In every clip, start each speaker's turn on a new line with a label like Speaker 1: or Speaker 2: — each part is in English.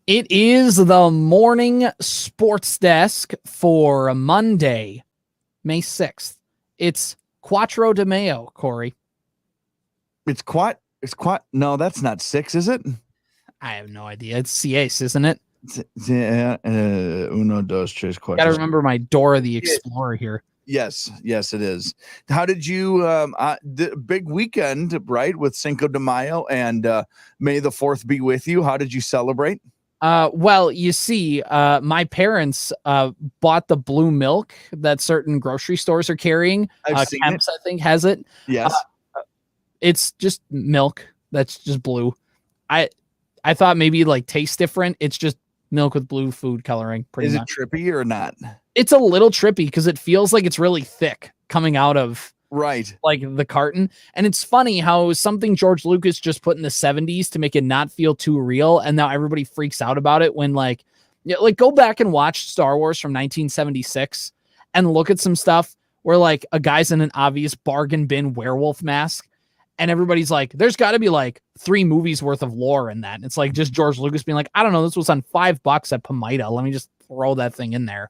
Speaker 1: It is the morning sports desk for Monday, May 6th. It's Quattro de Mayo, Corey.
Speaker 2: It's no, that's not 6, is it?
Speaker 1: I have no idea. It's Ciace, isn't it?
Speaker 2: Uno, dos, tres, cuatro.
Speaker 1: Gotta remember my Dora the Explorer here.
Speaker 2: Yes, it is. How did you, the big weekend, right, with Cinco de Mayo and May the 4th be with you? How did you celebrate?
Speaker 1: Well, you see, my parents bought the blue milk that certain grocery stores are carrying.
Speaker 2: I've seen
Speaker 1: Kemp's, I think, has it.
Speaker 2: Yes.
Speaker 1: It's just milk that's just blue. I thought maybe like tastes different. It's just milk with blue food coloring.
Speaker 2: Is it trippy or not?
Speaker 1: It's a little trippy because it feels like it's really thick coming out of like the carton. And it's funny how something George Lucas just put in the 70s to make it not feel too real, and now everybody freaks out about it when like go back and watch Star Wars from 1976 and look at some stuff where like a guy's in an obvious bargain bin werewolf mask and everybody's like, there's got to be like 3 movies worth of lore in that. And it's like just George Lucas being like, I don't know, this was on $5 at Pomida, let me just throw that thing in there.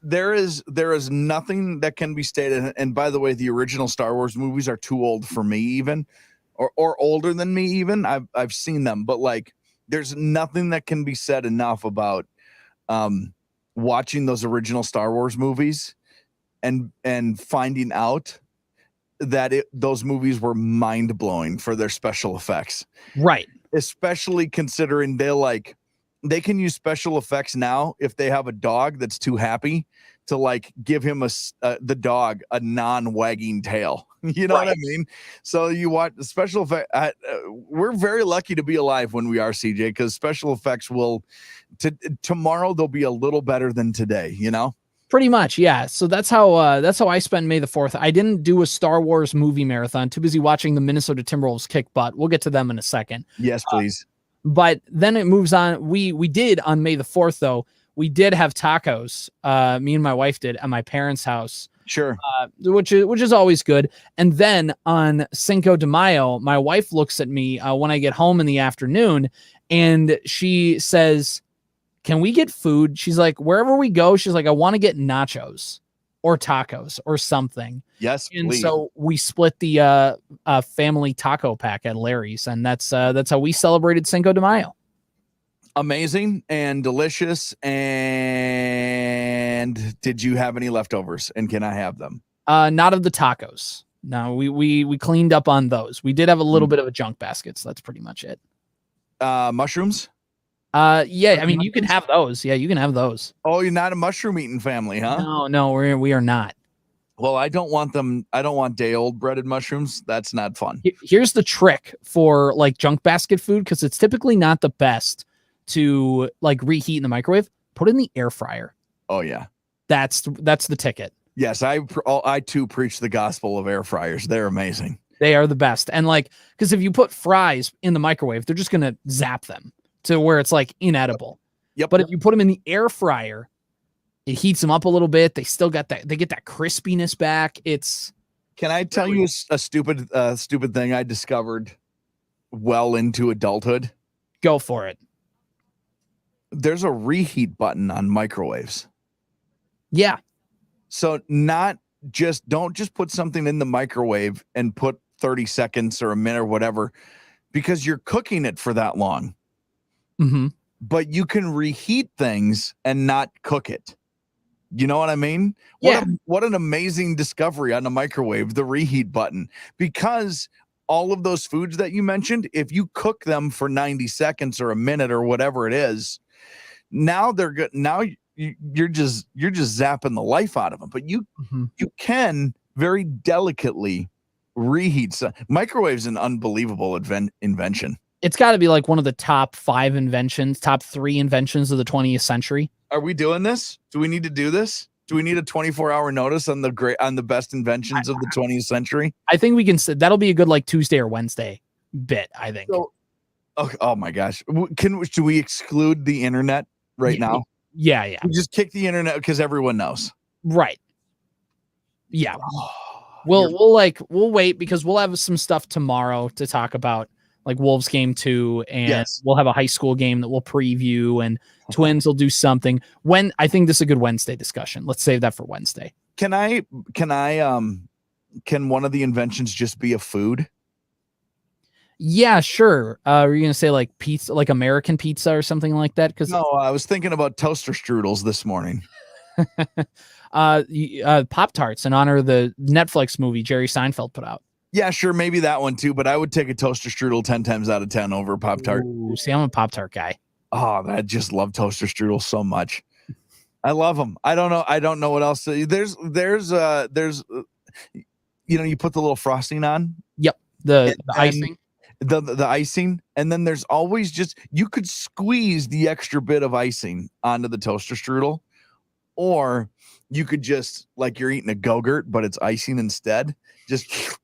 Speaker 2: There is nothing that can be stated. And by the way, the original Star Wars movies are too old for me, even, or older than me, even. I've seen them, but like, there's nothing that can be said enough about watching those original Star Wars movies and finding out that those movies were mind blowing for their special effects.
Speaker 1: Right.
Speaker 2: Especially considering they can use special effects now if they have a dog that's too happy to like give him the dog a non-wagging tail. You know what I mean? So you watch the special effect. We're very lucky to be alive when we are, CJ, because special effects tomorrow they'll be a little better than today. You know,
Speaker 1: pretty much, yeah. So that's how I spent May the 4th. I didn't do a Star Wars movie marathon. Too busy watching the Minnesota Timberwolves kick butt. We'll get to them in a second.
Speaker 2: Yes, please.
Speaker 1: But then it moves on. We did on May the 4th, though. We did have tacos. Me and my wife did at my parents' house.
Speaker 2: Sure.
Speaker 1: Which is always good. And then on Cinco de Mayo, my wife looks at me when I get home in the afternoon, and she says, "Can we get food?" She's like, "Wherever we go," she's like, "I want to get nachos or tacos or something."
Speaker 2: Yes,
Speaker 1: and
Speaker 2: please.
Speaker 1: So we split the family taco pack at Larry's, and that's how we celebrated Cinco de Mayo.
Speaker 2: Amazing and delicious. And did you have any leftovers? And can I have them?
Speaker 1: Not of the tacos. No, we cleaned up on those. We did have a little bit of a junk basket, so that's pretty much it.
Speaker 2: Mushrooms?
Speaker 1: Yeah, I mean, you can have those. Yeah, you can have those.
Speaker 2: Oh, you're not a mushroom eating family, huh?
Speaker 1: No, we are not.
Speaker 2: Well, I don't want them. I don't want day old breaded mushrooms. That's not fun.
Speaker 1: Here's the trick for like junk basket food, because it's typically not the best to like reheat in the microwave. Put it in the air fryer.
Speaker 2: Oh yeah,
Speaker 1: that's the ticket.
Speaker 2: Yes, I too preach the gospel of air fryers. They're amazing.
Speaker 1: They are the best. And like, because if you put fries in the microwave, they're just gonna zap them to where it's like inedible.
Speaker 2: Yep.
Speaker 1: But if you put them in the air fryer, it heats them up a little bit. They still got that. They get that crispiness back.
Speaker 2: Can I tell you a stupid thing I discovered well into adulthood?
Speaker 1: Go for it.
Speaker 2: There's a reheat button on microwaves.
Speaker 1: Yeah.
Speaker 2: So don't just put something in the microwave and put 30 seconds or a minute or whatever, because you're cooking it for that long.
Speaker 1: Mm-hmm.
Speaker 2: But you can reheat things and not cook it. You know what I mean?
Speaker 1: Yeah.
Speaker 2: What an amazing discovery on the microwave, the reheat button. Because all of those foods that you mentioned, if you cook them for 90 seconds or a minute or whatever it is, now they're good. Now you're just zapping the life out of them. But you can very delicately reheat. Microwave's an unbelievable invention.
Speaker 1: It's got to be like one of the top 3 inventions of the 20th century.
Speaker 2: Are we doing this? Do we need to do this? Do we need a 24-hour notice on the best inventions of the 20th century?
Speaker 1: I think we can. That'll be a good like Tuesday or Wednesday bit, I think.
Speaker 2: So, oh my gosh. Should we exclude the internet right now?
Speaker 1: Yeah.
Speaker 2: We just kick the internet because everyone knows.
Speaker 1: Right. Yeah. We'll wait because we'll have some stuff tomorrow to talk about like Wolves game 2, and
Speaker 2: Yes.
Speaker 1: we'll have a high school game that we'll preview, and Twins will do something. I think this is a good Wednesday discussion. Let's save that for Wednesday.
Speaker 2: Can one of the inventions just be a food?
Speaker 1: Yeah, sure. Are you gonna say like pizza, like American pizza or something like that? Because
Speaker 2: no, I was thinking about toaster strudels this morning.
Speaker 1: Pop-Tarts in honor of the Netflix movie Jerry Seinfeld put out.
Speaker 2: Yeah, sure, maybe that one too, but I would take a toaster strudel 10 times out of 10 over Pop-Tart.
Speaker 1: Ooh, see, I'm a Pop-Tart guy.
Speaker 2: Oh, I just love toaster strudels so much. I love them. I don't know what else. There's you put the little frosting on.
Speaker 1: Yep, the icing.
Speaker 2: The icing, and then there's always you could squeeze the extra bit of icing onto the toaster strudel, or you could just, like you're eating a Go-Gurt, but it's icing instead. Just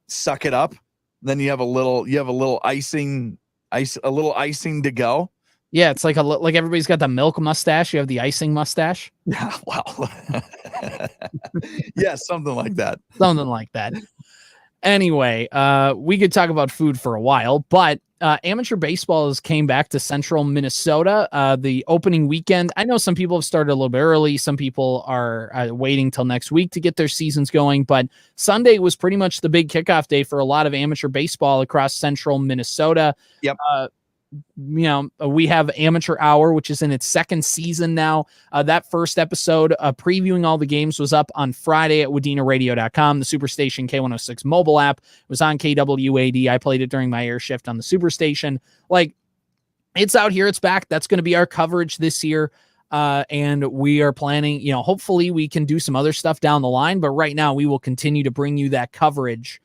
Speaker 2: suck it up. Then you have a little icing to go.
Speaker 1: Yeah, it's like everybody's got the milk mustache. You have the icing mustache.
Speaker 2: Yeah, well, yeah, something like that.
Speaker 1: Something like that. Anyway, we could talk about food for a while, but amateur baseball came back to central Minnesota the opening weekend. I know some people have started a little bit early. Some people are waiting till next week to get their seasons going, but Sunday was pretty much the big kickoff day for a lot of amateur baseball across central Minnesota.
Speaker 2: Yep.
Speaker 1: We have Amateur Hour, which is in its second season now. That first episode previewing all the games was up on Friday at WadenaRadio.com, the Superstation K106 mobile app. It was on KWAD. I played it during my air shift on the Superstation. Like, it's out here. It's back. That's going to be our coverage this year. And we are planning, hopefully we can do some other stuff down the line. But right now we will continue to bring you that coverage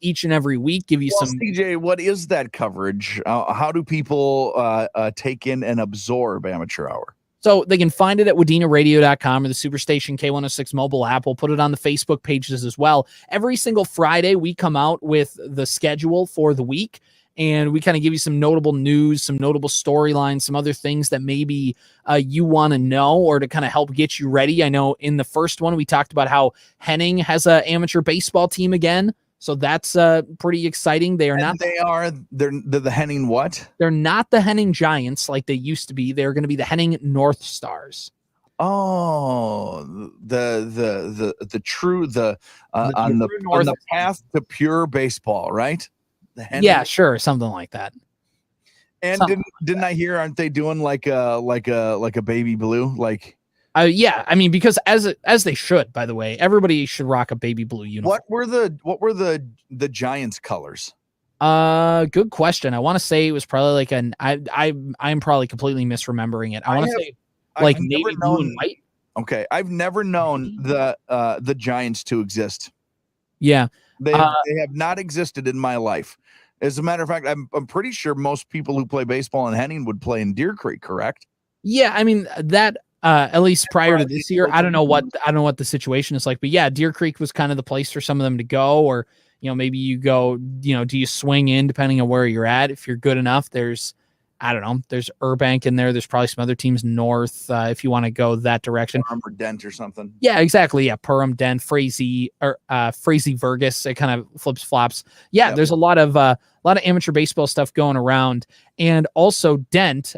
Speaker 1: each and every week, give you some.
Speaker 2: CJ, what is that coverage? How do people take in and absorb Amateur Hour?
Speaker 1: So they can find it at WadenaRadio.com or the Superstation K106 mobile app. We'll put it on the Facebook pages as well. Every single Friday, we come out with the schedule for the week, and we kind of give you some notable news, some notable storylines, some other things that maybe you want to know or to kind of help get you ready. I know in the first one, we talked about how Henning has an amateur baseball team again. So that's pretty exciting. They're
Speaker 2: the Henning what?
Speaker 1: They're not the Henning Giants like they used to be. They're going to be the Henning North Stars.
Speaker 2: Oh, on the path to pure baseball, right?
Speaker 1: Yeah, sure, something like that.
Speaker 2: And didn't I hear? Aren't they doing like a baby blue? Like,
Speaker 1: yeah, I mean, because as they should. By the way, everybody should rock a baby blue uniform.
Speaker 2: What were the Giants' colors?
Speaker 1: Good question. I want to say it was probably like I'm probably completely misremembering it. I want to say like navy blue and white.
Speaker 2: Okay, I've never known the Giants to exist.
Speaker 1: Yeah,
Speaker 2: they have not existed in my life. As a matter of fact, I'm pretty sure most people who play baseball in Henning would play in Deer Creek, correct?
Speaker 1: Yeah, I mean that. At least prior to this year, I don't know what the situation is like, but yeah, Deer Creek was kind of the place for some of them to go, or maybe you go, do you swing in depending on where you're at? If you're good enough, there's Urbank in there. There's probably some other teams north if you want to go that direction.
Speaker 2: Perham or Dent or something.
Speaker 1: Yeah, exactly. Yeah, Perham, Dent, Frazee, or Frazee Vergus. It kind of flips flops. Yeah, there's a lot of amateur baseball stuff going around, and also Dent.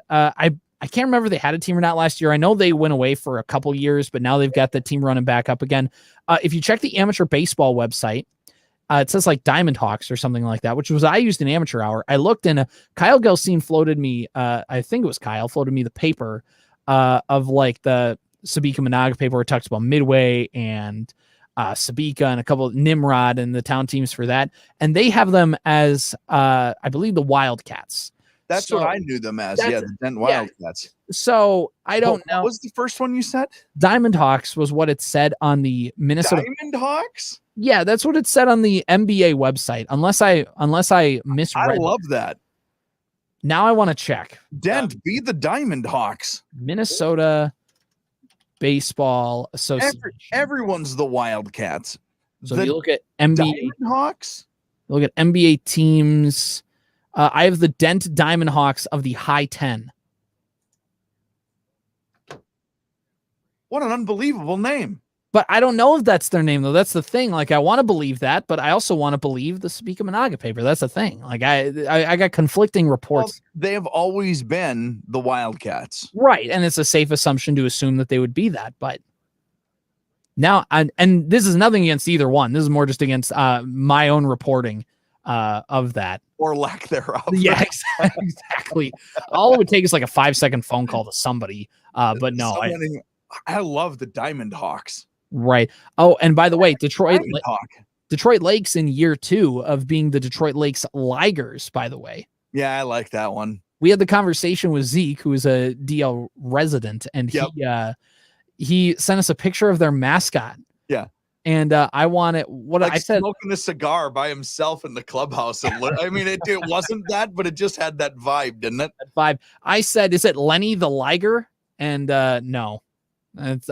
Speaker 1: I can't remember if they had a team or not last year. I know they went away for a couple years, but now they've got the team running back up again. If you check the amateur baseball website, it says like Diamond Hawks or something like that, which was I used in Amateur Hour. I looked and Kyle Gelsine floated me, I think it was Kyle, floated me the paper of like the Sabika Monaga paper where it talks about Midway and Sabika and a couple of Nimrod and the town teams for that. And they have them as, I believe, the Wildcats.
Speaker 2: That's what I knew them as. Yeah, the Dent Wildcats.
Speaker 1: So I don't know.
Speaker 2: What was the first one you said?
Speaker 1: Diamond Hawks was what it said on the Minnesota.
Speaker 2: Diamond Hawks?
Speaker 1: Yeah, that's what it said on the NBA website. Unless I misread.
Speaker 2: I love that.
Speaker 1: Now I want to check.
Speaker 2: Dent, be the Diamond Hawks.
Speaker 1: Minnesota Baseball Association.
Speaker 2: Everyone's the Wildcats.
Speaker 1: So if you look at NBA
Speaker 2: Diamond Hawks.
Speaker 1: Look at NBA teams. I have the Dent Diamond Hawks of the High 10.
Speaker 2: What an unbelievable name.
Speaker 1: But I don't know if that's their name, though. That's the thing. Like, I want to believe that, but I also want to believe the Speak Managa paper. That's the thing. Like, I got conflicting reports.
Speaker 2: Well, they have always been the Wildcats.
Speaker 1: Right. And it's a safe assumption to assume that they would be that. But now, and this is nothing against either one. This is more just against my own reporting of that.
Speaker 2: Or lack thereof.
Speaker 1: Yeah, exactly. All it would take is like a 5-second phone call to somebody. But no,
Speaker 2: I love the Diamond Hawks.
Speaker 1: Right. Oh, and by the way, Detroit Lakes in year 2 of being the Detroit Lakes Ligers, by the way.
Speaker 2: Yeah, I like that one.
Speaker 1: We had the conversation with Zeke, who is a DL resident, and he sent us a picture of their mascot.
Speaker 2: Yeah.
Speaker 1: And I wanted what
Speaker 2: like
Speaker 1: I said,
Speaker 2: smoking a cigar by himself in the clubhouse. I mean, it wasn't that, but it just had that vibe, didn't it?
Speaker 1: That vibe. I said, is it Lenny the Liger? And no,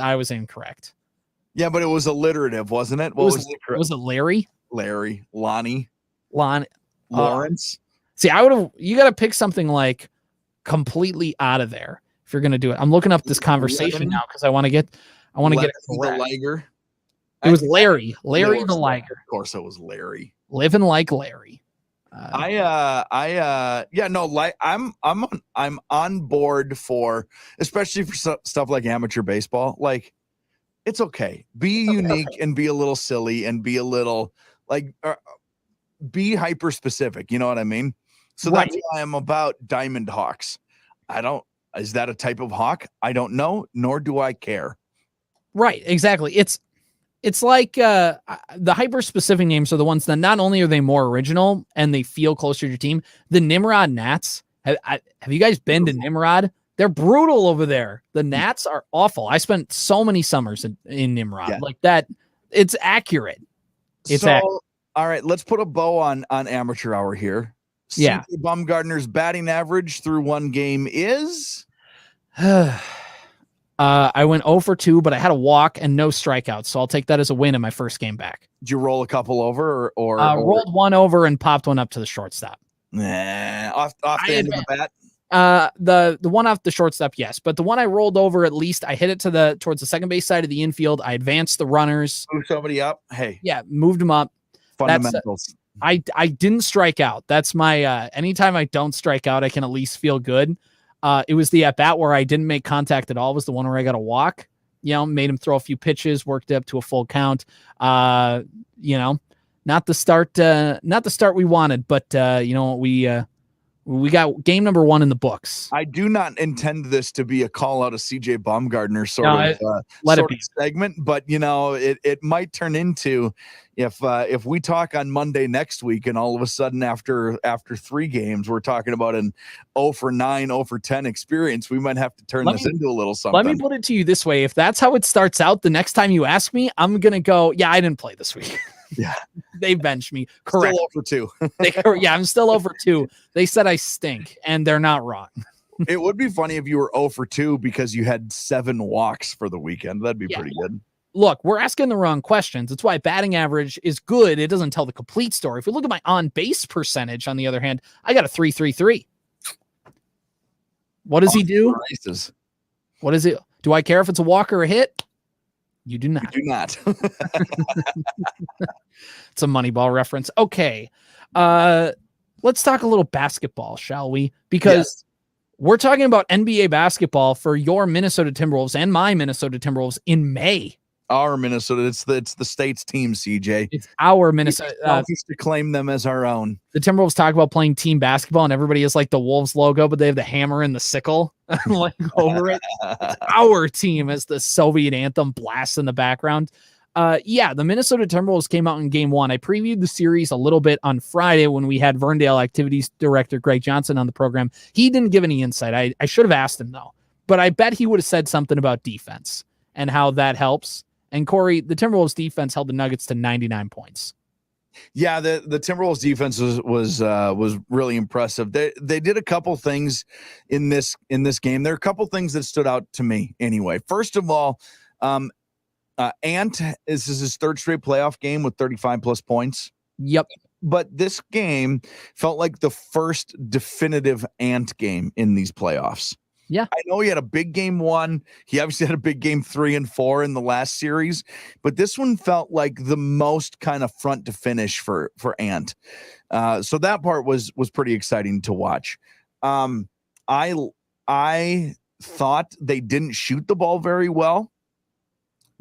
Speaker 1: I was incorrect.
Speaker 2: Yeah, but it was alliterative, wasn't it?
Speaker 1: Was it Larry?
Speaker 2: Larry, Lonnie,
Speaker 1: See,
Speaker 2: Lawrence.
Speaker 1: you got to pick something like completely out of there if you're going to do it. I'm looking up this conversation now because I want to get it correct.
Speaker 2: The Liger.
Speaker 1: It was Larry the Liger.
Speaker 2: Of course, it was Larry.
Speaker 1: Living like Larry.
Speaker 2: I'm on board for, especially for stuff like amateur baseball. Like, it's okay. Be unique and be a little silly and be a little like, be hyper specific. You know what I mean? So that's why I'm about Diamond Hawks. Is that a type of hawk? I don't know, nor do I care.
Speaker 1: Right. Exactly. It's like the hyper specific names are the ones that not only are they more original and they feel closer to your team. The Nimrod Gnats. Have you guys been to Nimrod? They're brutal over there. The Gnats are awful. I spent so many summers in Nimrod like that. It's accurate.
Speaker 2: All right, let's put a bow on amateur hour here.
Speaker 1: Yeah.
Speaker 2: CJ Bumgarner's batting average through one game is.
Speaker 1: I went 0 for 2, but I had a walk and no strikeouts, so I'll take that as a win in my first game back.
Speaker 2: Did you roll a couple over or
Speaker 1: rolled one over and popped one up to the shortstop?
Speaker 2: Nah, off the end of the bat.
Speaker 1: The one off the shortstop, yes, but the one I rolled over, at least I hit it towards the second base side of the infield. I advanced the runners.
Speaker 2: Move somebody up. Hey,
Speaker 1: yeah, moved them up.
Speaker 2: Fundamentals.
Speaker 1: I didn't strike out. That's my anytime I don't strike out, I can at least feel good. It was the at bat where I didn't make contact at all. It was the one where I got a walk. Made him throw a few pitches, worked up to a full count. Not the start we wanted, but we got game number 1 in the books.
Speaker 2: I do not intend this to be a call out of CJ Bumgarner sort of segment, but it might turn into if we talk on Monday next week and all of a sudden after 3 games we're talking about an 0 for 9, 0 for 10 experience, we might have to turn this into a little something.
Speaker 1: Let me put it to you this way: if that's how it starts out, the next time you ask me, I'm gonna go, yeah, I didn't play this week.
Speaker 2: Yeah,
Speaker 1: they benched me. Correct.
Speaker 2: Still 0 for 2.
Speaker 1: I'm still 0 for 2. They said I stink, and they're not wrong.
Speaker 2: It would be funny if you were 0 for 2 because you had 7 walks for the weekend. That'd be pretty good.
Speaker 1: Look, we're asking the wrong questions. That's why batting average is good. It doesn't tell the complete story. If we look at my on-base percentage, on the other hand, I got a 3.33. What does he do?
Speaker 2: Prices.
Speaker 1: What is it? Do I care if it's a walk or a hit? You do not.
Speaker 2: You do not.
Speaker 1: It's a Moneyball reference. Okay. Let's talk a little basketball, shall we? Because we're talking about NBA basketball for your Minnesota Timberwolves and my Minnesota Timberwolves in May.
Speaker 2: Our Minnesota. It's the state's team, CJ.
Speaker 1: It's our Minnesota.
Speaker 2: Just to claim them as our own.
Speaker 1: The Timberwolves talk about playing team basketball, and everybody has like the Wolves logo, but they have the hammer and the sickle like over it. It's our team as the Soviet anthem blasts in the background. The Minnesota Timberwolves came out in game 1. I previewed the series a little bit on Friday when we had Verndale Activities Director Greg Johnson on the program. He didn't give any insight. I should have asked him, though. But I bet he would have said something about defense and how that helps. And Corey, the Timberwolves defense held the Nuggets to 99 points.
Speaker 2: Yeah, the Timberwolves defense was really impressive. They did a couple things in this game. There are a couple things that stood out to me anyway. First of all, Ant is his 3rd straight playoff game with 35 plus points.
Speaker 1: Yep.
Speaker 2: But this game felt like the first definitive Ant game in these playoffs.
Speaker 1: Yeah.
Speaker 2: I know he had a big game 1. He obviously had a big game 3 and 4 in the last series, but this one felt like the most kind of front to finish for Ant. So that part was pretty exciting to watch. I thought they didn't shoot the ball very well,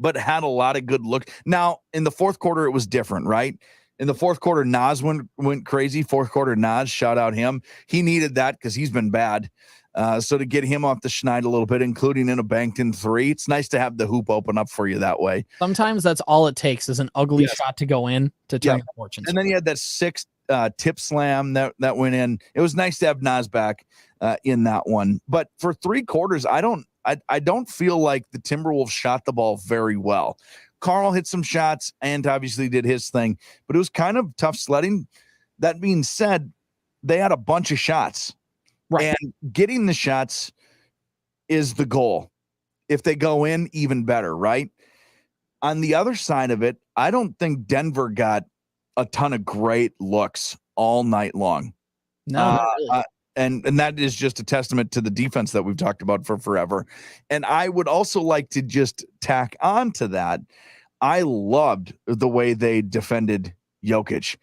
Speaker 2: but had a lot of good look. Now, in the fourth quarter, it was different, right? In the fourth quarter, Nas went crazy. Fourth quarter, Nas, shout out him. He needed that because he's been bad. So to get him off the schneid a little bit, including in a banked in 3, it's nice to have the hoop open up for you that way.
Speaker 1: Sometimes that's all it takes is an ugly shot to go in to turn your fortunes.
Speaker 2: And then you had that 6 tip slam that went in. It was nice to have Nas back in that one. But for 3 quarters, I don't feel like the Timberwolves shot the ball very well. Carl hit some shots and obviously did his thing, but it was kind of tough sledding. That being said, they had a bunch of shots. Right. And getting the shots is the goal. If they go in, even better, right? On the other side of it, I don't think Denver got a ton of great looks all night long.
Speaker 1: No, really.
Speaker 2: And that is just a testament to the defense that we've talked about for forever. And I would also like to just tack on to that. I loved the way they defended Jokic.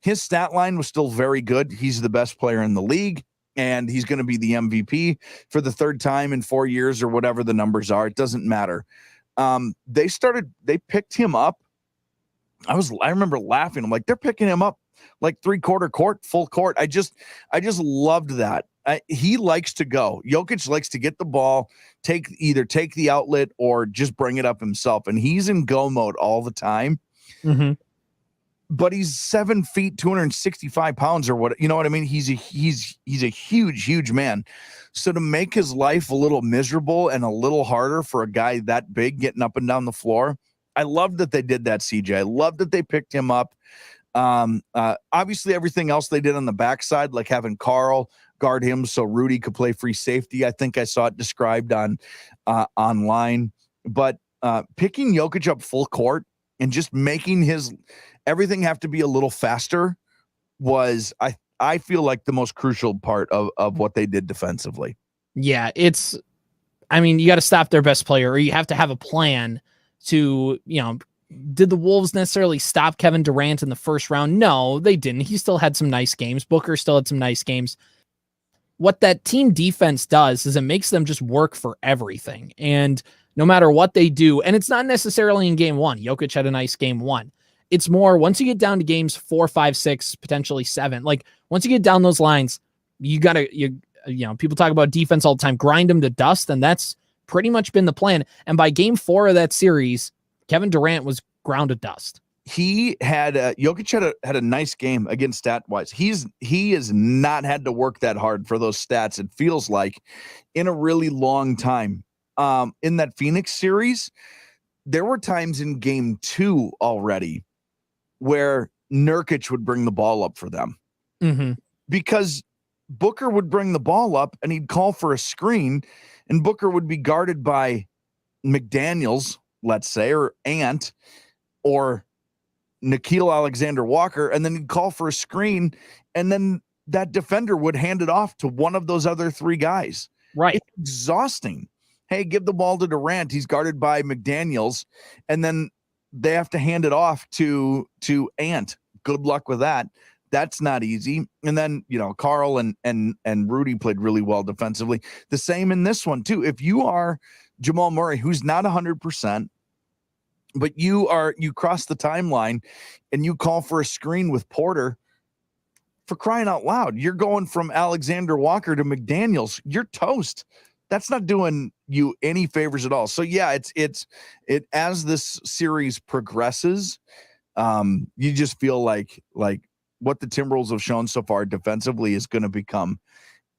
Speaker 2: His stat line was still very good. He's the best player in the league, and he's going to be the MVP for the 3rd time in 4 years or whatever the numbers are. It doesn't matter. They picked him up. I remember laughing. I'm like, they're picking him up like 3/4 court, full court. I just loved that. He likes to go. Jokic likes to get the ball, either take the outlet or just bring it up himself. And he's in go mode all the time.
Speaker 1: Mm-hmm.
Speaker 2: But he's 7 feet, 265 pounds or what, you know what I mean? He's a huge man. So to make his life a little miserable and a little harder for a guy that big getting up and down the floor, I love that they did that, CJ. I love that they picked him up. Obviously everything else they did on the backside, like having Carl guard him so Rudy could play free safety. I think I saw it described on online, but picking Jokic up full court and just making everything have to be a little faster was, I feel like, the most crucial part of what they did defensively.
Speaker 1: Yeah, you got to stop their best player, or you have to have a plan to, did the Wolves necessarily stop Kevin Durant in the first round? No, they didn't. He still had some nice games. Booker still had some nice games. What that team defense does is it makes them just work for everything. And no matter what they do, and it's not necessarily in game 1. Jokic had a nice game 1. It's more once you get down to games 4, 5, 6, potentially 7. Like once you get down those lines, people talk about defense all the time, grind them to dust. And that's pretty much been the plan. And by game 4 of that series, Kevin Durant was ground to dust.
Speaker 2: He had Jokic had a nice game against stat wise. He has not had to work that hard for those stats. It feels like in a really long time. In that Phoenix series, there were times in game 2 already where Nurkic would bring the ball up for them because Booker would bring the ball up and he'd call for a screen, and Booker would be guarded by McDaniels, let's say, or Ant, or Nickeil Alexander-Walker, and then he'd call for a screen, and then that defender would hand it off to one of those other 3 guys.
Speaker 1: Right.
Speaker 2: It's exhausting. Hey, give the ball to Durant. He's guarded by McDaniels, and then they have to hand it off to Ant. Good luck with that. That's not easy. And then, Carl and Rudy played really well defensively. The same in this one too. If you are Jamal Murray, who's not 100%, but you cross the timeline and you call for a screen with Porter, for crying out loud, you're going from Alexander Walker to McDaniels. You're toast. That's not doing you any favors at all. So yeah, it as this series progresses, you just feel like what the Timberwolves have shown so far defensively is going to become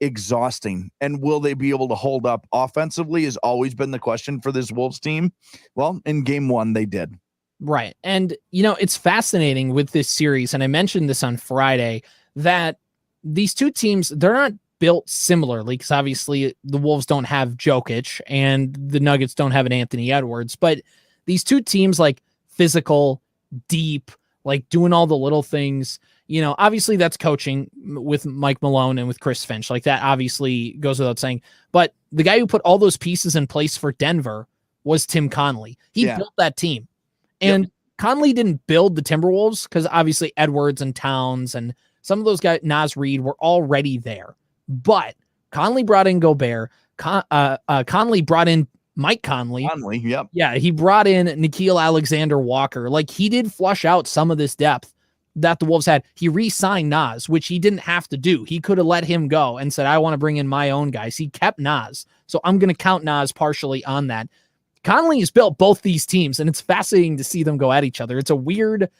Speaker 2: exhausting. And will they be able to hold up offensively has always been the question for this Wolves team. Well, in game 1, they did.
Speaker 1: Right. And, it's fascinating with this series. And I mentioned this on Friday that these two teams, they're not built similarly, because obviously the Wolves don't have Jokic and the Nuggets don't have an Anthony Edwards, but these two teams, like physical, deep, like doing all the little things, obviously that's coaching with Mike Malone and with Chris Finch. Like that obviously goes without saying. But the guy who put all those pieces in place for Denver was Tim Connelly. He built that team. And Conley didn't build the Timberwolves because obviously Edwards and Towns and some of those guys, Naz Reid, were already there. But Conley brought in Gobert. Conley brought in Mike Conley. Yeah, he brought in Nickeil Alexander-Walker. Like, he did flush out some of this depth that the Wolves had. He re-signed Naz, which he didn't have to do. He could have let him go and said, I want to bring in my own guys. He kept Naz. So I'm going to count Naz partially on that. Conley has built both these teams, and it's fascinating to see them go at each other. It's a weird's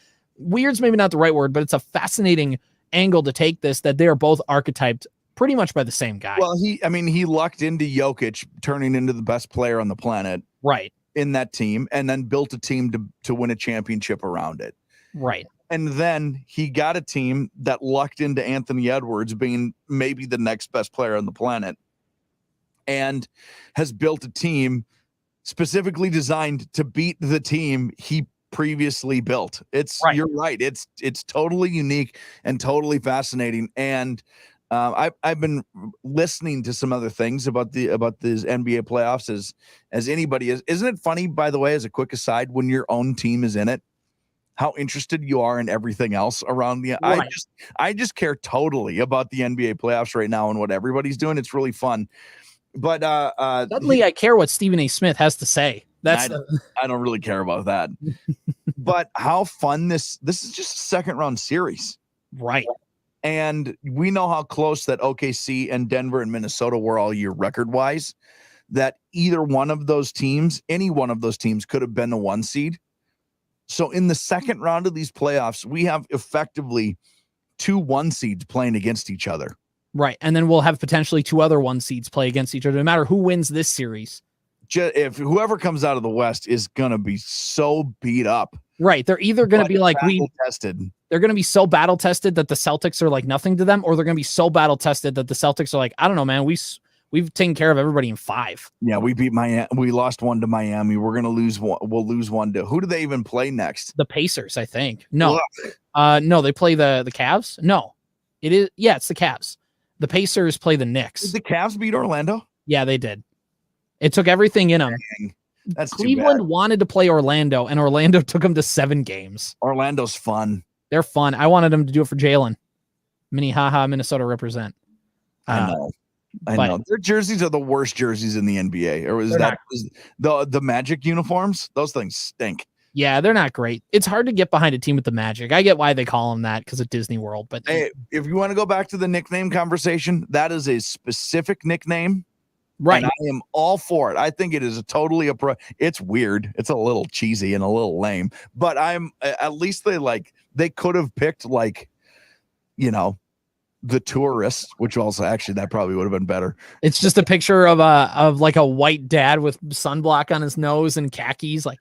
Speaker 1: maybe not the right word, but it's a fascinating angle to take this, that they're both archetyped pretty much by the same guy.
Speaker 2: Well, he lucked into Jokic turning into the best player on the planet.
Speaker 1: Right.
Speaker 2: In that team, and then built a team to win a championship around it.
Speaker 1: Right.
Speaker 2: And then he got a team that lucked into Anthony Edwards being maybe the next best player on the planet, and has built a team specifically designed to beat the team he previously built. You're right. It's totally unique and totally fascinating. And I've been listening to some other things about these NBA playoffs as anybody is. Isn't it funny, by the way, as a quick aside, when your own team is in it, how interested you are in everything else around the I just care totally about the NBA playoffs right now and what everybody's doing. It's really fun. But
Speaker 1: suddenly I care what Stephen A. Smith has to say.
Speaker 2: I don't really care about that. But how fun this is just a second round series.
Speaker 1: Right.
Speaker 2: And we know how close that OKC and Denver and Minnesota were all year record wise, that either one of those teams, any one of those teams could have been the 1 seed. So in the second round of these playoffs, we have effectively 2 1 seeds playing against each other.
Speaker 1: Right. And then we'll have potentially 2 other 1 seeds play against each other, no matter who wins this series.
Speaker 2: If whoever comes out of the West is going to be so beat up.
Speaker 1: Right. They're either going to be like
Speaker 2: tested.
Speaker 1: They're going to be so battle tested that the Celtics are like nothing to them, or they're going to be so battle tested that the Celtics are like, I don't know, man. We've taken care of everybody in 5.
Speaker 2: Yeah, we beat Miami. We lost 1 to Miami. We're going to lose 1. We'll lose 1 to who do they even play next?
Speaker 1: The Pacers, I think. No. No, they play the Cavs. No. It is. Yeah, it's the Cavs. The Pacers play the Knicks.
Speaker 2: Did the Cavs beat Orlando?
Speaker 1: Yeah, they did. It took everything in them.
Speaker 2: Dang. That's
Speaker 1: Cleveland wanted to play Orlando, and Orlando took them to 7 games.
Speaker 2: Orlando's fun.
Speaker 1: They're fun. I wanted them to do it for Jalen. Minnehaha, Minnesota represent.
Speaker 2: I know. Their jerseys are the worst jerseys in the NBA. Or was the Magic uniforms? Those things stink.
Speaker 1: Yeah, they're not great. It's hard to get behind a team with the Magic. I get why they call them that because of Disney World. But
Speaker 2: hey, if you want to go back to the nickname conversation, that is a specific nickname.
Speaker 1: Right.
Speaker 2: And I am all for it. I think it is it's weird. It's a little cheesy and a little lame, but at least they could have picked the Tourist, which also actually that probably would have been better.
Speaker 1: It's just a picture of a white dad with sunblock on his nose and khakis, like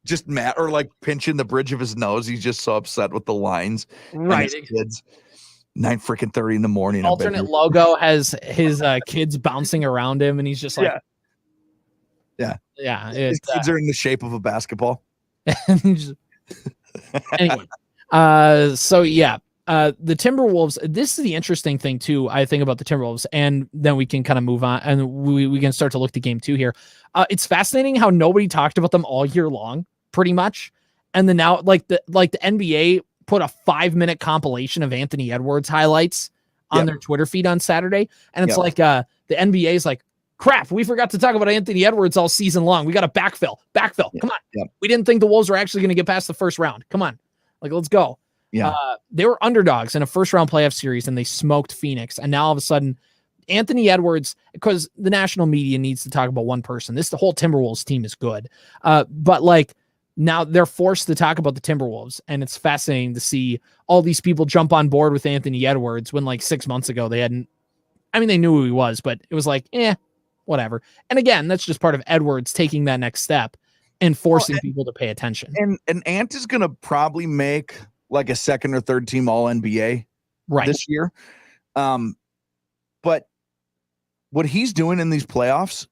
Speaker 2: just mad or like pinching the bridge of his nose. He's just so upset with the lines.
Speaker 1: Right.
Speaker 2: Kids. 9:30 in the morning.
Speaker 1: Alternate logo has his kids bouncing around him, and he's just like,
Speaker 2: yeah.
Speaker 1: His
Speaker 2: kids are in the shape of a basketball.
Speaker 1: Anyway, so yeah, the Timberwolves. This is the interesting thing too. I think about the Timberwolves, and then we can kind of move on, and we can start to look to game 2 here. It's fascinating how nobody talked about them all year long, pretty much, and then now like the NBA put a 5-minute compilation of Anthony Edwards highlights on their Twitter feed on Saturday. And it's like, the NBA is like, crap, we forgot to talk about Anthony Edwards all season long. We got to backfill. Come on. We didn't think the Wolves were actually going to get past the first round. Come on. Like, let's go.
Speaker 2: Yeah.
Speaker 1: They were underdogs in a first round playoff series and they smoked Phoenix. And now all of a sudden Anthony Edwards, because the national media needs to talk about one person. The whole Timberwolves team is good. But like, now they're forced to talk about the Timberwolves, and it's fascinating to see all these people jump on board with Anthony Edwards when like 6 months ago they hadn't. I mean, they knew who he was, but it was like, whatever. And again, that's just part of Edwards taking that next step and forcing people to pay attention.
Speaker 2: And Ant is going to probably make like a 2nd or 3rd team All NBA this year. But what he's doing in these playoffs,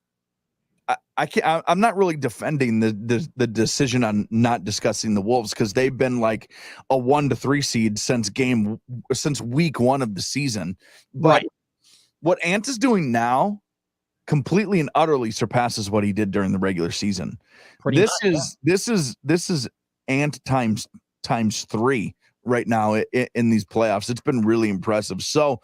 Speaker 2: I can't. I'm not really defending the decision on not discussing the Wolves because they've been like a 1-3 seed since week 1 of the season. But what Ant is doing now completely and utterly surpasses what he did during the regular season. This is Ant times 3 right now in these playoffs. It's been really impressive. So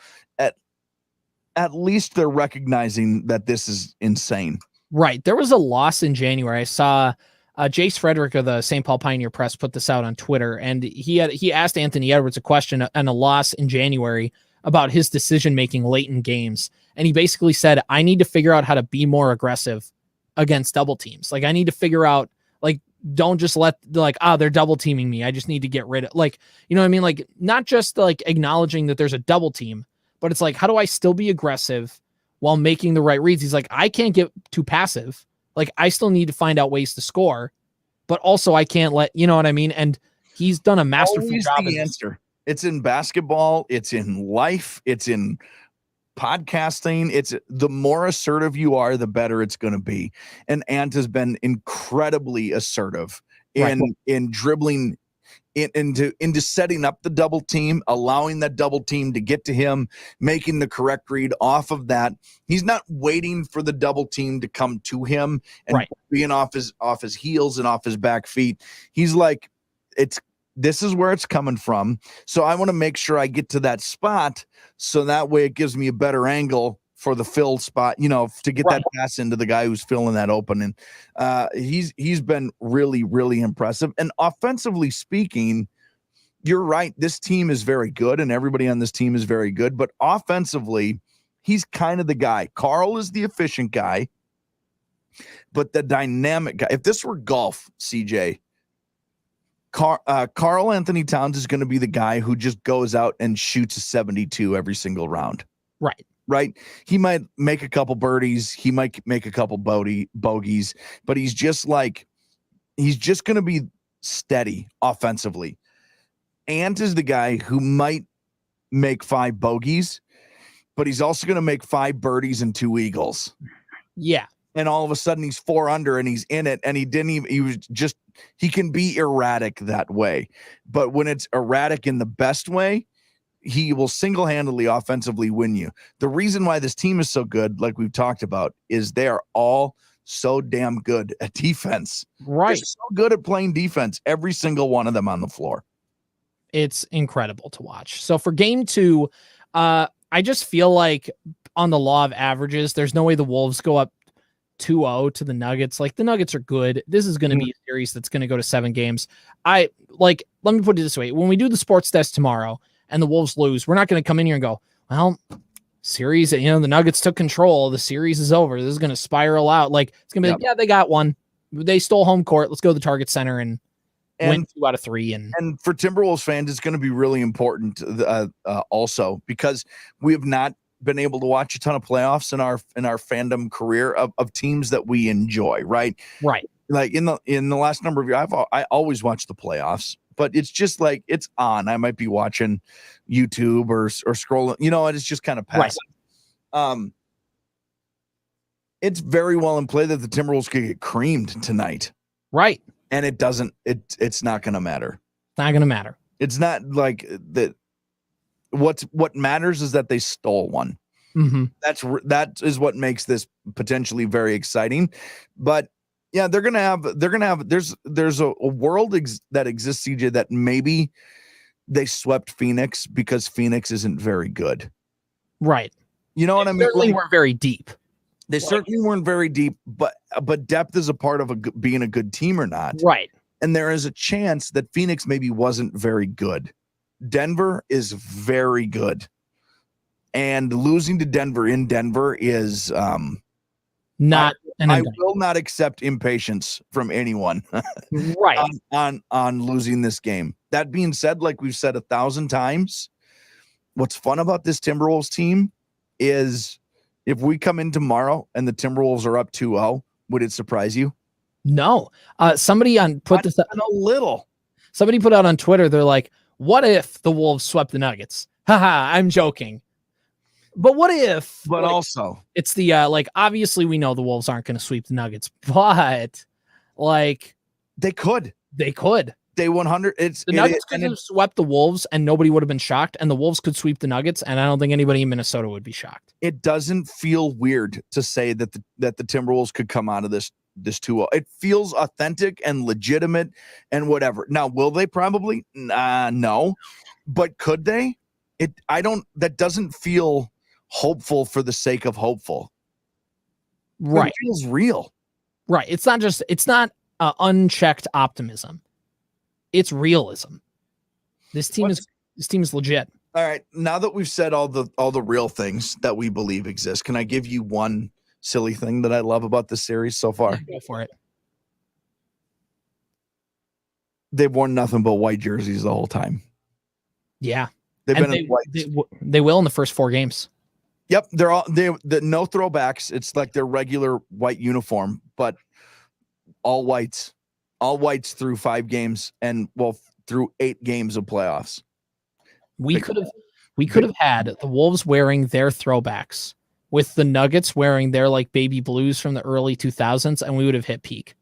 Speaker 2: at least they're recognizing that this is insane.
Speaker 1: Right. There was a loss in January. I saw Jace Frederick of the St. Paul Pioneer Press put this out on Twitter, and he asked Anthony Edwards a question and a loss in January about his decision-making late in games. And he basically said, I need to figure out how to be more aggressive against double teams. Like, I need to figure out, like, don't just let, like, they're double teaming me. I just need to get rid of, like, you know what I mean? Like, not just like acknowledging that there's a double team, but it's like, how do I still be aggressive while making the right reads? He's like, I can't get too passive. Like, I still need to find out ways to score, but also I can't let, you know what I mean? And he's done a masterful job.
Speaker 2: The answer. It's in basketball. It's in life. It's in podcasting. It's the more assertive you are, the better it's going to be. And Ant has been incredibly assertive in dribbling into setting up the double team, allowing that double team to get to him, making the correct read off of that. He's not waiting for the double team to come to him and being off his heels and off his back feet. He's like, this is where it's coming from. So I want to make sure I get to that spot so that way it gives me a better angle for the fill spot, to get that pass into the guy who's filling that open. And he's been really, really impressive. And offensively speaking, you're right. This team is very good and everybody on this team is very good, but offensively, he's kind of the guy. Carl is the efficient guy, but the dynamic guy. If this were golf, CJ, Carl Anthony Towns is going to be the guy who just goes out and shoots a 72 every single round. Right. He might make a couple birdies. He might make a couple bogeys, but he's just going to be steady offensively. Ant is the guy who might make 5 bogeys, but he's also going to make 5 birdies and 2 eagles.
Speaker 1: Yeah.
Speaker 2: And all of a sudden he's 4 under and he's in it. And he can be erratic that way. But when it's erratic in the best way, he will single-handedly offensively win you. The reason why this team is so good, like we've talked about, is they are all so damn good at defense.
Speaker 1: Right.
Speaker 2: They're so good at playing defense, every single one of them on the floor.
Speaker 1: It's incredible to watch. So for game 2, I just feel like on the law of averages, there's no way the Wolves go up 2-0 to the Nuggets. Like, the Nuggets are good. This is going to be a series that's going to go to 7 games. Let me put it this way. When we do the sports desk tomorrow and the Wolves lose, we're not going to come in here and go, well, series, the Nuggets took control. The series is over. This is going to spiral out. Like, it's going to be like, yeah, they got one. They stole home court. Let's go to the Target Center and win 2 out of 3. And
Speaker 2: for Timberwolves fans, it's going to be really important also because we have not been able to watch a ton of playoffs in our fandom career of teams that we enjoy. Right. Like in the last number of years, I always watch the playoffs, but it's just like it's on. I might be watching YouTube or scrolling, and it's just kind of passive. It's very well in play that the Timberwolves could get creamed tonight.
Speaker 1: Right.
Speaker 2: And it's not going to matter.
Speaker 1: It's not going to matter.
Speaker 2: It's not like that. What matters is that they stole one.
Speaker 1: Mm-hmm.
Speaker 2: That is what makes this potentially very exciting. But yeah, they're gonna have. There's a world that exists, CJ, that maybe they swept Phoenix because Phoenix isn't very good.
Speaker 1: Right.
Speaker 2: You know what I mean?
Speaker 1: Certainly weren't very deep.
Speaker 2: They certainly weren't very deep, but depth is a part of being a good team or not.
Speaker 1: Right.
Speaker 2: And there is a chance that Phoenix maybe wasn't very good. Denver is very good. And losing to Denver in Denver is
Speaker 1: not.
Speaker 2: I will not accept impatience from anyone
Speaker 1: right
Speaker 2: on losing this game. That being said, like we've said 1,000 times, what's fun about this Timberwolves team is if we come in tomorrow and the Timberwolves are up 2-0, would it surprise you?
Speaker 1: No. Somebody put this up
Speaker 2: a little.
Speaker 1: Somebody put out on Twitter, they're like, what if the Wolves swept the Nuggets? Haha, I'm joking. But what if?
Speaker 2: But also,
Speaker 1: it's the like. Obviously, we know the Wolves aren't going to sweep the Nuggets, but like
Speaker 2: they could.
Speaker 1: Day
Speaker 2: 100.
Speaker 1: The Nuggets could have swept the Wolves, and nobody would have been shocked. And the Wolves could sweep the Nuggets, and I don't think anybody in Minnesota would be shocked.
Speaker 2: It doesn't feel weird to say that the Timberwolves could come out of this 2-0. It feels authentic and legitimate and whatever. Now, will they? Probably no, but could they? That doesn't feel hopeful for the sake of hopeful.
Speaker 1: Right.
Speaker 2: It feels real.
Speaker 1: Right. It's not unchecked optimism. It's realism. This team is legit.
Speaker 2: All right. Now that we've said all the real things that we believe exist, can I give you one silly thing that I love about this series so far?
Speaker 1: Go for it.
Speaker 2: They've worn nothing but white jerseys the whole time.
Speaker 1: Yeah.
Speaker 2: They've been in white.
Speaker 1: They will in the first 4 games.
Speaker 2: Yep. They're no throwbacks. It's like their regular white uniform, but all whites through 5 games and through 8 games of playoffs.
Speaker 1: We could have had the Wolves wearing their throwbacks with the Nuggets wearing their like baby blues from the early 2000s, and we would have hit peak.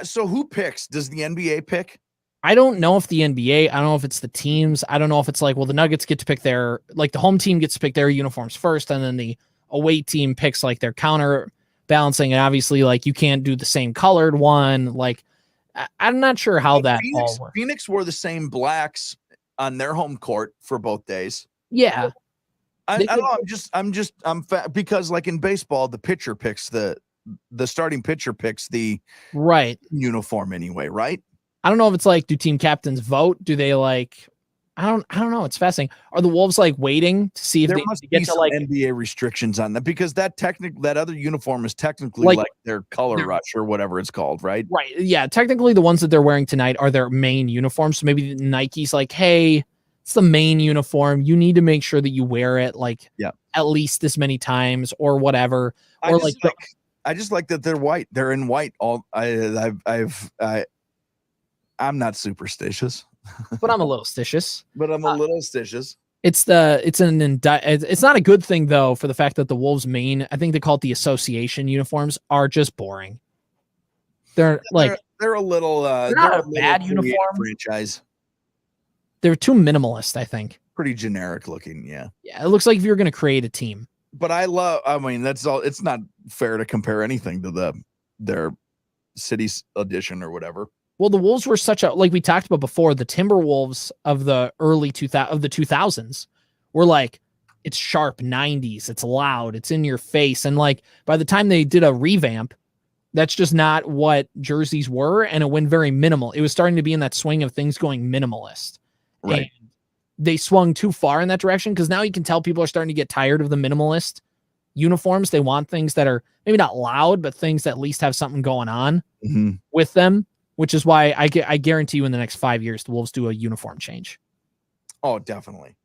Speaker 2: So who picks? Does the NBA pick?
Speaker 1: I don't know if the NBA, I don't know if it's the teams. I don't know if it's like, well, the Nuggets get to pick the home team gets to pick their uniforms first, and then the away team picks like their counterbalancing. And obviously, like, you can't do the same colored one. Like, I'm not sure how that all works.
Speaker 2: Phoenix wore the same blacks on their home court for both days.
Speaker 1: Yeah.
Speaker 2: I don't know. I'm because like in baseball, the pitcher picks the starting pitcher picks the
Speaker 1: right
Speaker 2: uniform anyway, right?
Speaker 1: I don't know if it's like, do team captains vote? Do they like, I don't know. It's fascinating. Are the Wolves like waiting to see if
Speaker 2: there
Speaker 1: they
Speaker 2: must
Speaker 1: get
Speaker 2: be
Speaker 1: to
Speaker 2: some
Speaker 1: like
Speaker 2: NBA restrictions on that, because that other uniform is technically like their color rush or whatever it's called, right?
Speaker 1: Right. Yeah. Technically the ones that they're wearing tonight are their main uniforms. So maybe Nike's like, hey, it's the main uniform. You need to make sure that you wear it like at least this many times or whatever.
Speaker 2: I just like that they're white. They're in white. I'm not superstitious,
Speaker 1: but I'm a little stitious. It's not a good thing though, for the fact that the Wolves main, I think they call it the association uniforms, are just boring. They're a little they're not a bad uniform
Speaker 2: franchise.
Speaker 1: They're too minimalist, I think.
Speaker 2: Pretty generic looking, yeah.
Speaker 1: Yeah, it looks like if you're going to create a team.
Speaker 2: But that's all. It's not fair to compare anything to their city's edition or whatever.
Speaker 1: Well, the Wolves were like we talked about before, the Timberwolves of the early 2000s were like, it's sharp 90s, it's loud, it's in your face. And like, by the time they did a revamp, that's just not what jerseys were. And it went very minimal. It was starting to be in that swing of things going minimalist.
Speaker 2: Right.
Speaker 1: And they swung too far in that direction, because now you can tell people are starting to get tired of the minimalist uniforms. They want things that are maybe not loud, but things that at least have something going on with them, which is why I guarantee you in the next 5 years, the Wolves do a uniform change.
Speaker 2: Oh, definitely.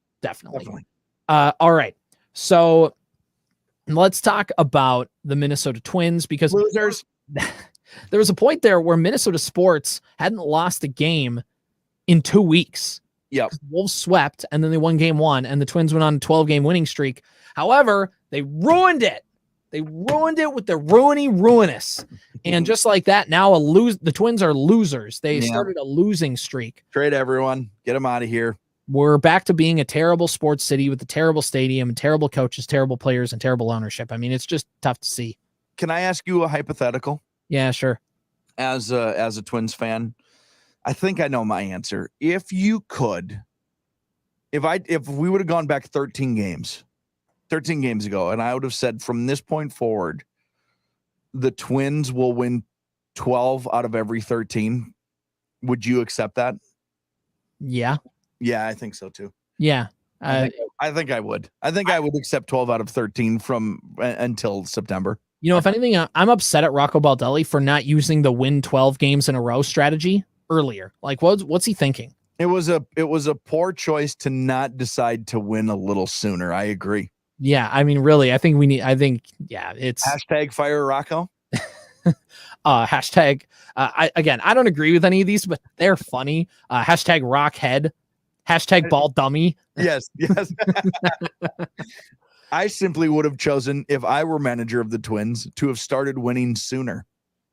Speaker 1: All right. So let's talk about the Minnesota Twins, because
Speaker 2: losers.
Speaker 1: There was a point there where Minnesota sports hadn't lost a game in 2 weeks.
Speaker 2: Yeah,
Speaker 1: the Wolves swept, and then they won game 1, and the Twins went on a 12-game winning streak. However, they ruined it. They ruined it with their ruinous. And just like that, now the Twins are losers. They started a losing streak.
Speaker 2: Trade everyone. Get them out of here.
Speaker 1: We're back to being a terrible sports city with a terrible stadium and terrible coaches, terrible players, and terrible ownership. I mean, it's just tough to see.
Speaker 2: Can I ask you a hypothetical?
Speaker 1: Yeah, sure.
Speaker 2: As a Twins fan, I think I know my answer. If we would have gone back 13 games ago, and I would have said from this point forward, the Twins will win 12 out of every 13. Would you accept that?
Speaker 1: Yeah.
Speaker 2: Yeah, I think so too.
Speaker 1: Yeah.
Speaker 2: I think I would. I think I would accept 12 out of 13 until September.
Speaker 1: You know, if anything, I'm upset at Rocco Baldelli for not using the win 12 games in a row strategy earlier. Like, what's he thinking?
Speaker 2: It was a poor choice to not decide to win a little sooner. I agree.
Speaker 1: Yeah, I mean, really, it's
Speaker 2: hashtag fire Rocco.
Speaker 1: Hashtag. I don't agree with any of these, but they're funny. Hashtag Rockhead. Hashtag ball dummy.
Speaker 2: Yes. I simply would have chosen, if I were manager of the Twins, to have started winning sooner.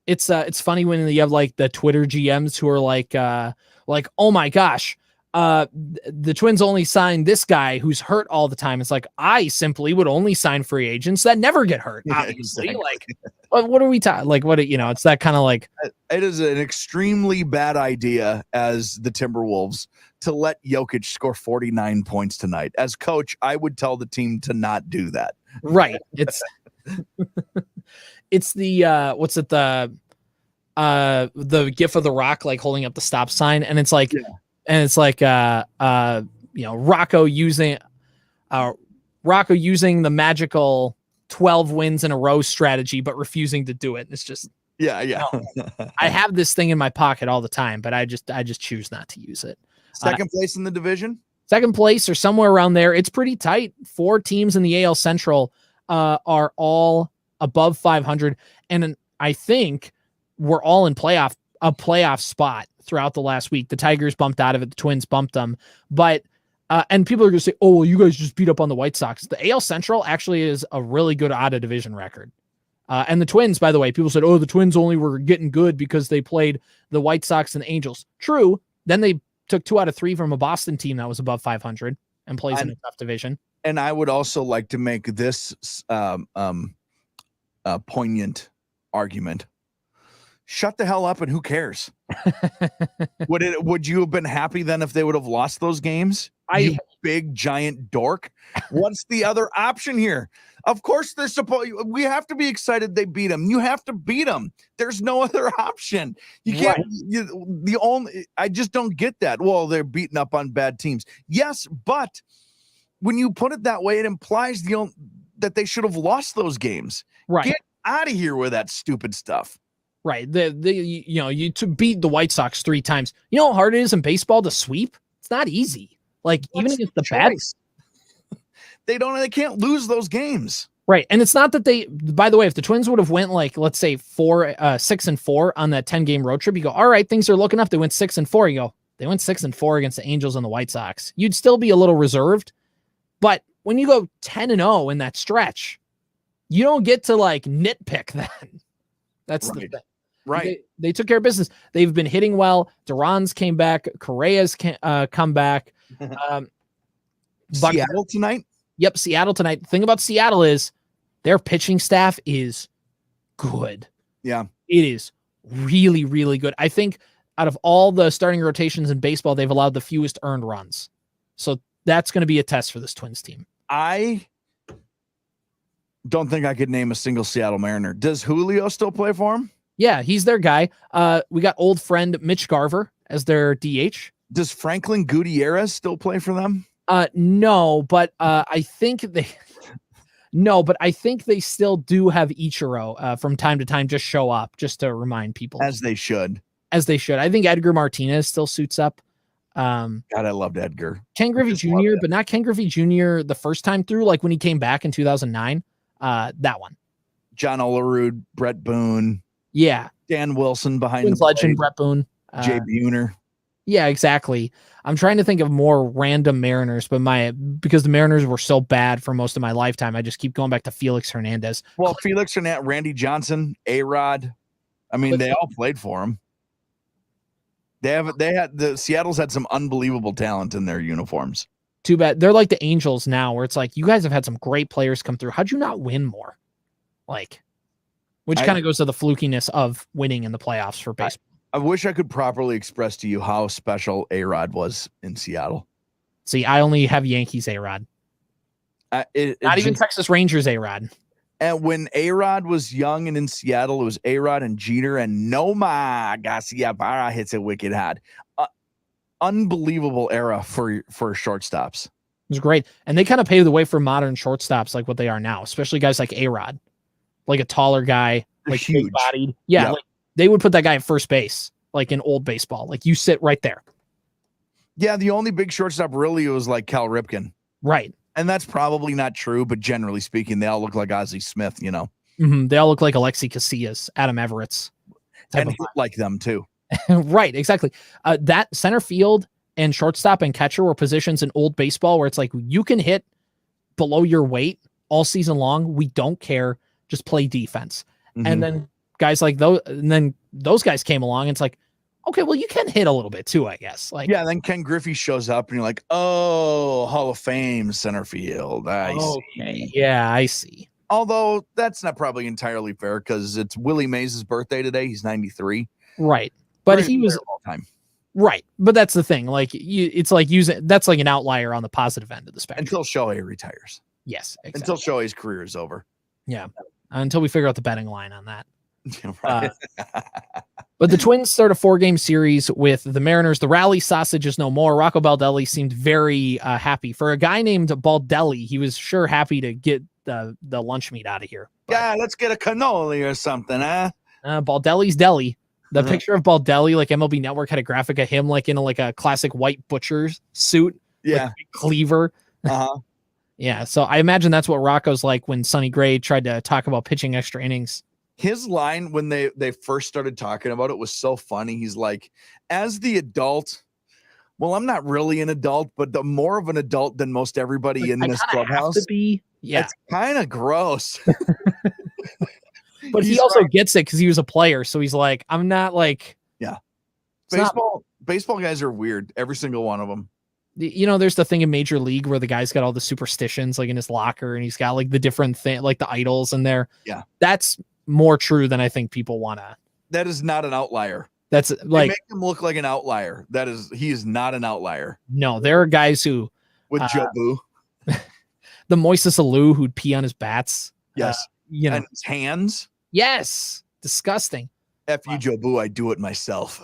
Speaker 1: It's funny when you have like the Twitter GMs who are like, oh my gosh, the Twins only signed this guy who's hurt all the time. It's like, I simply would only sign free agents that never get hurt. Obviously, exactly. Like, what are we talking? Like, it's that kind of like.
Speaker 2: It is an extremely bad idea as the Timberwolves to let Jokic score 49 points tonight. As coach, I would tell the team to not do that.
Speaker 1: Right. It's the what's it, the gif of the Rock like holding up the stop sign, and it's like Rocco using the magical 12 wins in a row strategy but refusing to do it. It's just I have this thing in my pocket all the time, but I just choose not to use it.
Speaker 2: Second place in the division?
Speaker 1: Second place or somewhere around there. It's pretty tight. 4 teams in the AL Central are all above 500, and I think we're all in a playoff spot throughout the last week. The Tigers bumped out of it. The Twins bumped them, but and people are going to say, oh, well, you guys just beat up on the White Sox. The AL Central actually is a really good out of division record. And the Twins, by the way, people said, oh, the Twins only were getting good because they played the White Sox and the Angels. True. Then they took 2 out of 3 from a Boston team that was above 500 and plays in a tough division.
Speaker 2: And I would also like to make this poignant argument. Shut the hell up and who cares? Would you have been happy then if they would have lost those games? You big giant dork. What's the other option here? Of course we have to be excited they beat them. You have to beat them. There's no other option. You can't I just don't get that. Well, they're beating up on bad teams. Yes, but when you put it that way, it implies that they should have lost those games.
Speaker 1: Right.
Speaker 2: Get out of here with that stupid stuff.
Speaker 1: Right. You to beat the White Sox 3 times. You know how hard it is in baseball to sweep? It's not easy. Like, even against the bad.
Speaker 2: They can't lose those games.
Speaker 1: Right. And it's not that by the way, if the Twins would have went like, let's say 6-4 on that 10-game road trip, you go, all right, things are looking up. They went 6-4. You go, they went 6-4 against the Angels and the White Sox. You'd still be a little reserved. But when you go 10-0 in that stretch, you don't get to like nitpick that. That's right. The thing.
Speaker 2: Right.
Speaker 1: They took care of business. They've been hitting well. Duran's came back. Correa's come back.
Speaker 2: Seattle tonight?
Speaker 1: Yep, Seattle tonight. The thing about Seattle is their pitching staff is good.
Speaker 2: Yeah.
Speaker 1: It is really, really good. I think out of all the starting rotations in baseball, they've allowed the fewest earned runs. So that's going to be a test for this Twins team.
Speaker 2: I don't think I could name a single Seattle Mariner. Does Julio still play for him?
Speaker 1: Yeah, he's their guy. We got old friend Mitch Garver as their DH.
Speaker 2: Does Franklin Gutierrez still play for them?
Speaker 1: No, but I think they still do have Ichiro from time to time just show up just to remind people.
Speaker 2: As they should.
Speaker 1: I think Edgar Martinez still suits up.
Speaker 2: God, I loved Edgar.
Speaker 1: Ken Griffey Jr., but not Ken Griffey Jr. the first time through, like when he came back in 2009. That one.
Speaker 2: John Olerud, Brett Boone.
Speaker 1: Yeah.
Speaker 2: Dan Wilson behind
Speaker 1: Twins
Speaker 2: the
Speaker 1: legend, Brett Boone.
Speaker 2: Jay Buhner.
Speaker 1: Yeah, exactly. I'm trying to think of more random Mariners, but because the Mariners were so bad for most of my lifetime, I just keep going back to Felix Hernandez.
Speaker 2: Well, Felix Hernandez, Randy Johnson, A-Rod. I mean, they all played for him. Seattle's had some unbelievable talent in their uniforms.
Speaker 1: Too bad. They're like the Angels now, where it's like, you guys have had some great players come through. How'd you not win more? Which kind of goes to the flukiness of winning in the playoffs for baseball.
Speaker 2: I wish I could properly express to you how special A-Rod was in Seattle.
Speaker 1: See, I only have Yankees A-Rod. Not even Texas Rangers A-Rod.
Speaker 2: And when A-Rod was young and in Seattle, it was A-Rod and Jeter and Noma Garcia Barra hits it wicked hard. Unbelievable era for shortstops. It
Speaker 1: was great. And they kind of paved the way for modern shortstops like what they are now, especially guys like A-Rod. Like a taller guy, like
Speaker 2: huge
Speaker 1: bodied. Yeah, like they would put that guy at first base, like in old baseball. Like you sit right there.
Speaker 2: Yeah, the only big shortstop really was like Cal Ripken.
Speaker 1: Right.
Speaker 2: And that's probably not true, but generally speaking, they all look like Ozzie Smith, you know.
Speaker 1: Mm-hmm. They all look like Alexi Casillas, Adam Everett's.
Speaker 2: And hit like them too.
Speaker 1: Right, exactly. That center field and shortstop and catcher were positions in old baseball where it's like you can hit below your weight all season long. We don't care. Just play defense. Mm-hmm. And then guys like those guys came along and it's like, okay, well, you can hit a little bit too, I guess. Like,
Speaker 2: yeah, then Ken Griffey shows up and you're like, oh, Hall of Fame center field. I see.
Speaker 1: Yeah, I see.
Speaker 2: Although that's not probably entirely fair because it's Willie Mays' birthday today. He's 93.
Speaker 1: Right. But he was all time. Right. But that's the thing. Like it's like that's like an outlier on the positive end of the spectrum.
Speaker 2: Until Shohei retires.
Speaker 1: Yes. Exactly.
Speaker 2: Until Shohei's career is over.
Speaker 1: Yeah. Until we figure out the betting line on that. Right. But the Twins start a 4-game series with the Mariners. The rally sausage is no more. Rocco Baldelli seemed very happy. For a guy named Baldelli, he was sure happy to get the lunch meat out of here.
Speaker 2: But, yeah, let's get a cannoli or something, huh?
Speaker 1: Baldelli's Deli. The picture of Baldelli, like MLB Network had a graphic of him like in a classic white butcher's suit.
Speaker 2: Yeah.
Speaker 1: Like cleaver.
Speaker 2: Uh-huh.
Speaker 1: Yeah, so I imagine that's what Rocco's like when Sonny Gray tried to talk about pitching extra innings.
Speaker 2: His line when they first started talking about it was so funny. He's like, as the adult, well, I'm not really an adult, but the more of an adult than most everybody in this clubhouse.
Speaker 1: Have to be. Yeah.
Speaker 2: It's kind of gross.
Speaker 1: But he also gets it because he was a player. So he's like, I'm not like.
Speaker 2: Yeah. Baseball guys are weird. Every single one of them.
Speaker 1: You know, there's the thing in Major League where the guy's got all the superstitions like in his locker and he's got like the different thing, like the idols in there.
Speaker 2: Yeah.
Speaker 1: That's more true than I think people want to.
Speaker 2: That is not an outlier.
Speaker 1: That's like,
Speaker 2: they make him look like an outlier. He is not an outlier.
Speaker 1: No, there are guys who
Speaker 2: with Jobu,
Speaker 1: the Moises Alou who'd pee on his bats.
Speaker 2: Yes. And his hands.
Speaker 1: Yes. Disgusting.
Speaker 2: F you, Jobu. I do it myself.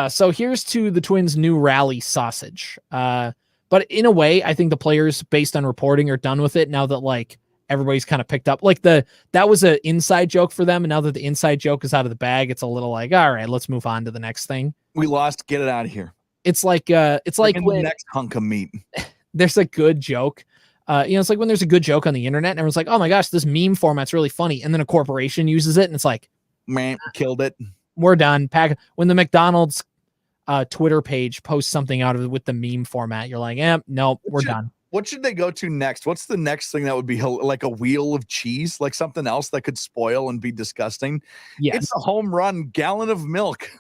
Speaker 1: So here's to the Twins' new rally sausage. But in a way, I think the players, based on reporting, are done with it now that like everybody's kind of picked up. Like that was an inside joke for them, and now that the inside joke is out of the bag, it's a little like, all right, let's move on to the next thing.
Speaker 2: We lost. Get it out of here.
Speaker 1: It's like when
Speaker 2: the next hunk of meat.
Speaker 1: There's a good joke. It's like when there's a good joke on the internet, and everyone's like, oh my gosh, this meme format's really funny, and then a corporation uses it, and it's like,
Speaker 2: man, killed it.
Speaker 1: We're done. When the McDonald's Twitter page posts something out of it with the meme format, you're like, no, we're done.
Speaker 2: What should they go to next? What's the next thing that would be like a wheel of cheese, like something else that could spoil and be disgusting?
Speaker 1: Yes.
Speaker 2: It's a home run gallon of milk.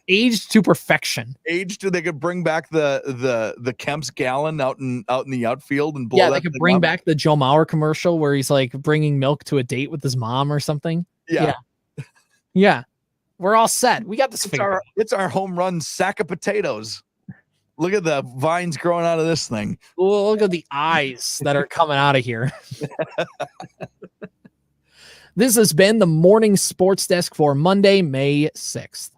Speaker 1: Aged to perfection.
Speaker 2: They could bring back the Kemp's gallon out in the outfield and blow.
Speaker 1: Yeah, they could bring back the Joe Mauer commercial where he's like bringing milk to a date with his mom or something. Yeah. We're all set. We got this.
Speaker 2: It's our home run sack of potatoes. Look at the vines growing out of this thing.
Speaker 1: Oh, look at the eyes that are coming out of here. This has been the Morning Sports Desk for Monday, May 6th.